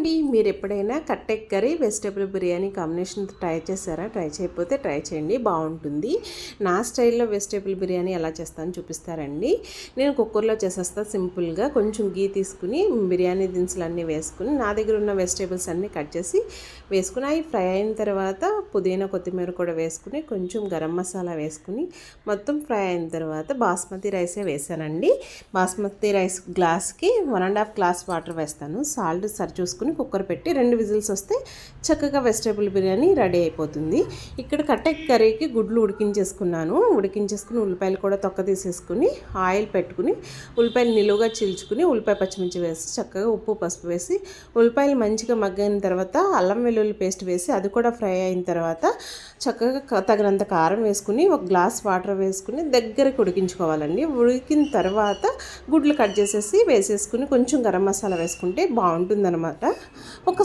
అండి, మీరు ఎప్పుడైనా కట్టెగ్ curry vegetable biryani combination try చేశారా? ట్రై చేయకపోతే ట్రై చేయండి, బాగుంటుంది. నా స్టైల్లో వెజిటేబుల్ బిర్యానీ ఎలా చేస్తాను చూపిస్తారండి. నేను కుక్కర్లో చేసేస్తా సింపుల్గా. కొంచెం గీ తీసుకుని బిర్యానీ దినుసులు అన్నీ వేసుకుని నా దగ్గర ఉన్న వెజిటేబుల్స్ అన్నీ కట్ చేసి వేసుకుని అవి ఫ్రై అయిన తర్వాత పుదీనా కొత్తిమీర కూడా వేసుకుని కొంచెం గరం మసాలా వేసుకుని మొత్తం ఫ్రై అయిన తర్వాత బాస్మతి రైసే వేసానండి. బాస్మతి రైస్ గ్లాస్కి 1.5 గ్లాస్ వాటర్ వేస్తాను. సాల్ట్ సరి చూసుకుని కుక్కర్ పెట్టి 2 విజిల్స్ వస్తే చక్కగా వెజిటేబుల్ బిర్యానీ రెడీ అయిపోతుంది. ఇక్కడ కట్టెగ్ కర్రీకి గుడ్లు ఉడికించేసుకుని ఉల్లిపాయలు కూడా తొక్క తీసేసుకుని ఆయిల్ పెట్టుకుని ఉల్లిపాయలు నిలువుగా చీల్చుకుని ఉల్లిపాయ పచ్చిమిర్చి వేసి చక్కగా ఉప్పు పసుపు వేసి ఉల్లిపాయలు మంచిగా మగ్గిన తర్వాత అల్లం వెల్లుల్లి పేస్ట్ వేసి అది కూడా ఫ్రై అయిన తర్వాత చక్కగా తగినంత కారం వేసుకుని 1 గ్లాస్ వాటర్ వేసుకుని దగ్గరికి ఉడికించుకోవాలండి. ఉడికిన తర్వాత గుడ్లు కట్ చేసేసి వేసేసుకుని కొంచెం గరం మసాలా వేసుకుంటే బాగుంటుందన్నమాట. ఒక